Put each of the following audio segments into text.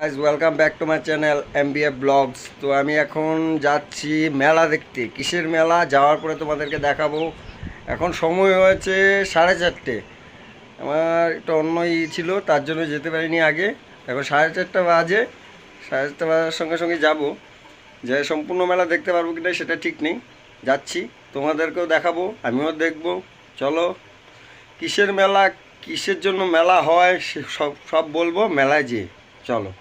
Guys welcome back to my channel MBF vlogs. তো আমি এখন যাচ্ছি মেলা দেখতে। কিসের মেলা যাওয়ার পরে তোমাদেরকে দেখাবো। এখন সময় হয়েছে 4:30। আমার একটা অন্য ছিল, তার জন্য যেতে পারিনি আগে। এখন 4:30 বাজে। 4:30 বাজার সঙ্গে সঙ্গে যাবো। যে সম্পূর্ণ মেলা দেখতে পারবো কিনা সেটা ঠিক নেই। যাচ্ছি, তোমাদেরকেও দেখাবো, আমিও দেখবো। চলো, কিসের মেলা, কিসের জন্য মেলা হয় সে সব বলবো মেলায় যেয়ে। চলো।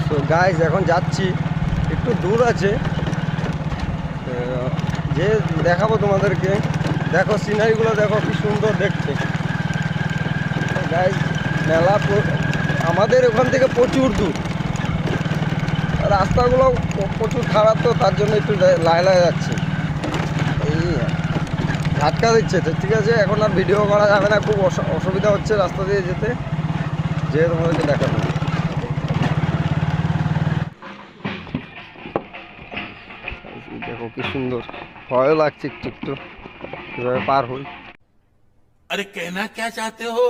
তো গাইজ এখন যাচ্ছি, একটু দূর আছে, যে দেখাবো তোমাদেরকে। দেখো সিনারিগুলো, দেখো কি সুন্দর দেখতে। গাইজ মেলা আমাদের ওখান থেকে প্রচুর দূর, রাস্তাগুলো প্রচুর খারাপ, তো তার জন্য একটু লাই যাচ্ছে, এই ধাক্কা দিচ্ছে। তো ঠিক আছে, এখন আর ভিডিও করা যাবে না, খুব অসুবিধা হচ্ছে রাস্তা দিয়ে যেতে, যে তোমাদেরকে দেখাবো। দেখো কি সুন্দর, ভয়ও লাগছে একটু একটু, কিভাবে পার হই। अरे कहना क्या चाहते हो?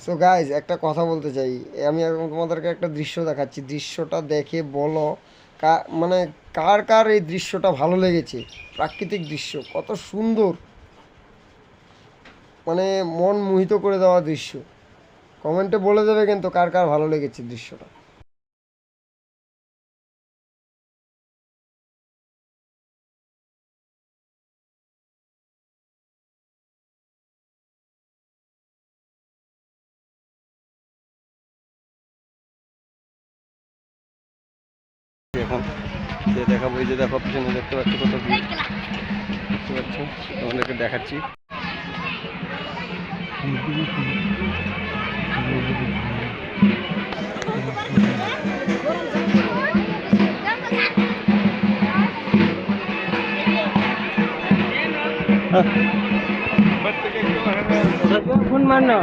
সো গাইজ একটা কথা বলতে চাই, আমি এখন তোমাদেরকে একটা দৃশ্য দেখাচ্ছি। দৃশ্যটা দেখে বলো মানে কার কার এই দৃশ্যটা ভালো লেগেছে। প্রাকৃতিক দৃশ্য কত সুন্দর, মানে মন মোহিত করে দেওয়া দৃশ্য। কমেন্টে বলে দেবে কিন্তু কার কার ভালো লেগেছে দৃশ্যটা। এখন যে দেখাবো, এই যে দেখো পিছনে দেখতে পাচ্ছ কত ভিড়, দেখতে পাচ্ছ, তোমাদেরকে দেখাচ্ছি। ফোন মারনা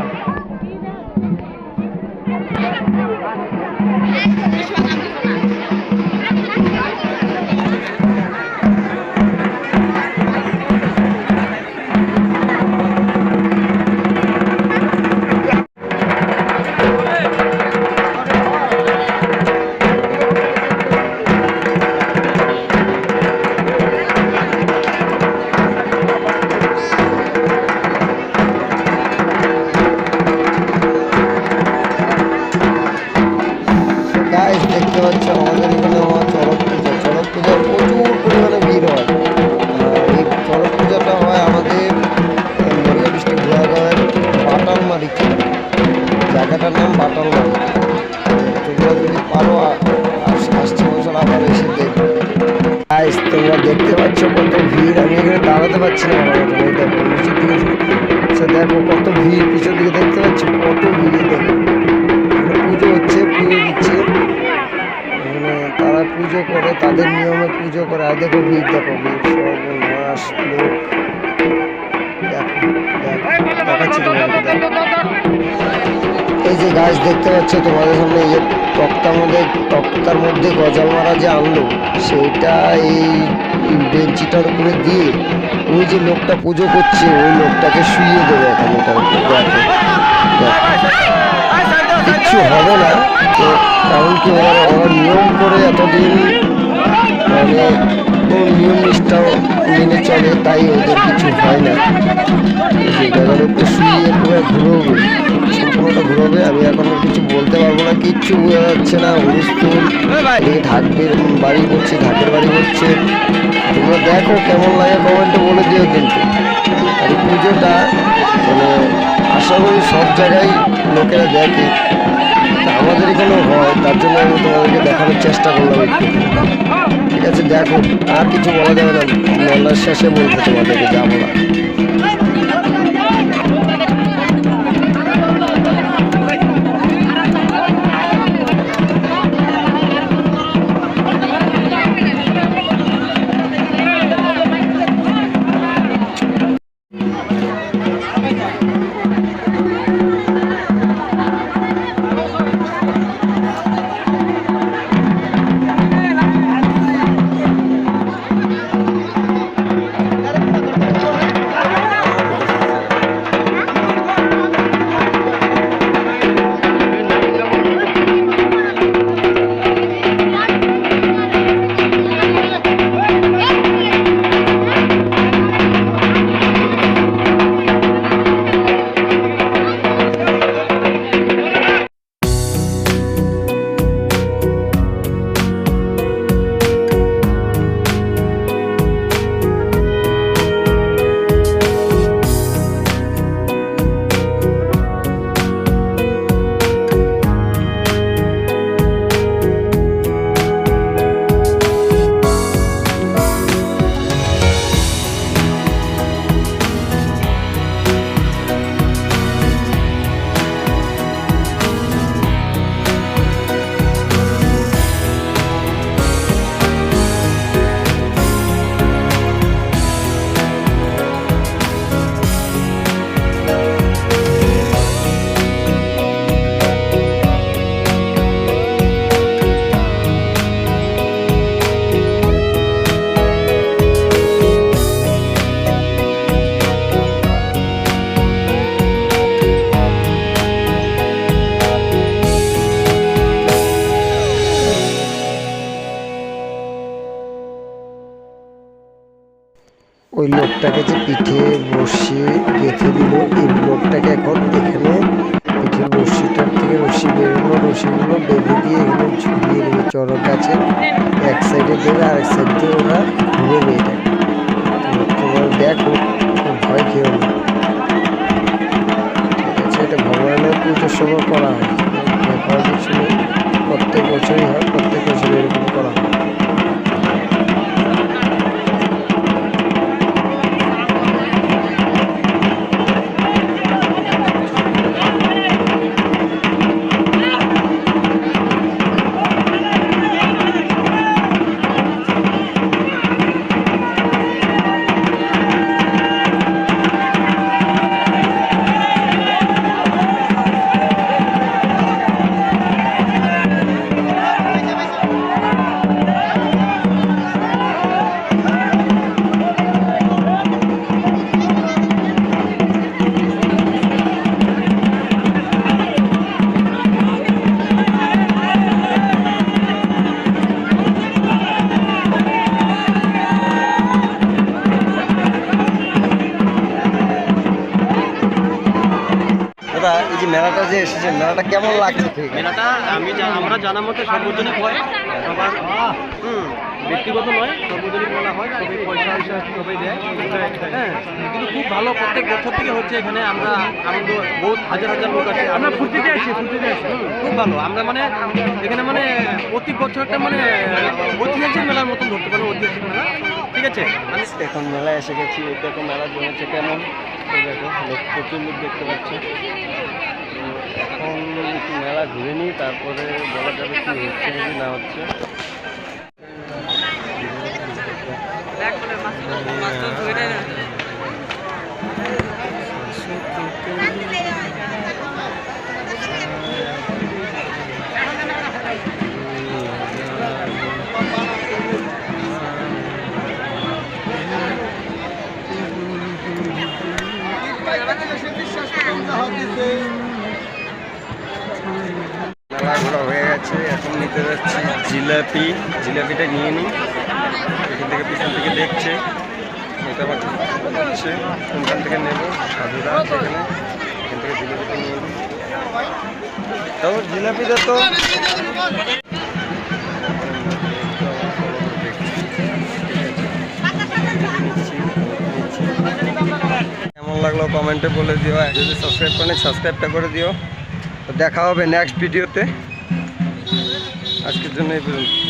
দেখতে পাচ্ছ আমাদের এখানে চড়ক পূজা। চড়ক পূজার প্রচুর পরিমাণে ভিড় হয়। এই চড়ক পূজাটা হয় আমাদের নড়িয়া ডিস্ট্রিক্ট ঘোড়াগাঁয়ের বাটালমারি, জায়গাটার নাম বাটালমারি। তোমরা যদি পারো আসছে বছর আবার এসে দেখবে। গাইস তোমরা দেখতে পাচ্ছ কত ভিড়, আমি এখানে দাঁড়াতে পারছি না। আমার মতন এই দেখো নিচের দিকে, দেখো কত ভিড়, পিছন দিকে দেখতে পাচ্ছ কত ভিড়। দেখো পুজো হচ্ছে, পুজো দিচ্ছে, তারা পুজো করে, তাদের নিয়মে পুজো করে। আর দেখো ভিড়, দেখো ভিড়, সর্বনাশ লোক। দেখাচ্ছি তোমাদেরকে, দেখো এই যে গাছ দেখতে পাচ্ছ তোমাদের সামনে, এই তক্তার মধ্যে গজাল মারা যে আনলো, সেইটা এই বেঞ্চিটার উপরে দিয়ে ওই যে লোকটা পুজো করছে ওই লোকটাকে শুইয়ে দেবে এখন এটার উপরে। কিচ্ছু হবে না, তো কারণ কি ওরা নিয়ম করে এতদিন, মানে কোনো নিয়ম নিষ্ঠাও মেনে চলে, তাই ওদের কিছু হয় না। জায়গার উপরে শুয়ে পুরো ঘুরোবে, সম্পূর্ণটা ঘুরোবে। আমি এখন কিছু বলতে পারবো না, কিচ্ছু বোঝা যাচ্ছে না। হুলস্থুল, ঢাকের বাড়ি করছে, ঢাকের বাড়ি করছে। তোমরা দেখো কেমন লাগে কমেন্টে বলে দিও কিন্তু। আর এই পুজোটা মানে আশা করি সব জায়গায় লোকেরা দেখে, আমাদের এখানেও হয়, তার জন্য আমি তোমাদেরকে দেখানোর চেষ্টা করলাম একটু। ঠিক আছে। দেখো আর কিছু বলা যাবে না, মেলার শেষে বলবো তোমাদেরকে যা বলা। ওই লোকটাকে যে পিঠে বসি গেঁথে দিল, এই লোকটাকে এখন এখানে পিঠের বসিটার থেকে রশি বেরোনো, রশিগুলো বেঁধে দিয়ে এখানে ঝুলিয়ে দেবে চড়ক গাছে, এক সাইডে দেবে আর এক সাইড দিয়ে ওরা ঘুরবে। এটা তোমার দেখো, ভয় খেয়েও না, ঠিক আছে? এটা ভগবানের পুজোর সময় করা হয়, করার কিছু নেই, প্রত্যেক বছরই হয়, প্রত্যেক বছর এরকম করা হয়। এই যে মেলাটা যে এসেছে, মেলাটা কেমন লাগছে? মেলাটা আমরা জানা মতে সর্বজনিক হয়, সবার ব্যক্তিগত নয়, সর্বজনিক মেলা হয়, সবাই পয়সা সবাই দেয়। হ্যাঁ, কিন্তু খুব ভালো, প্রত্যেক বছর থেকে হচ্ছে এখানে। আমরা আনন্দ, বহুত হাজার হাজার লোক আছে, আমরা ফুর্তিতে আসি, খুব ভালো। আমরা মানে এখানে মানে প্রতি বছরটা মানে ঐতিহাসিক মেলার মতন ধরতে পারবো, ঐতিহাসিক মেলা, ঠিক আছে? এখন মেলায় এসে গেছি, দেখো মেলা জমেছে কেমন, দেখো লোক, প্রচুর লোক দেখতে পাচ্ছি। এখন একটু মেলা ঘুরে নিই, তারপরে বলা যাবে কি হচ্ছে কি না হচ্ছে। মেলা ঘোরা হয়ে গেছে, এখন নিতে যাচ্ছি জিলাপি। জিলাপিটা নিয়ে নিই, এখান থেকে পিছন থেকে দেখছে, এটা আবার হচ্ছে কোনখান থেকে নেব, সাধুরা সেখানে, এখান থেকে জিলাপিটা নিয়ে নিই। তাও জিলাপিটা তো কেমন লাগলো কমেন্টে বলে দিও, যদি সাবস্ক্রাইব করেন সাবস্ক্রাইবটা করে দিও। তো দেখা হবে নেক্সট ভিডিওতে, আজকের জন্য এই পর্যন্ত।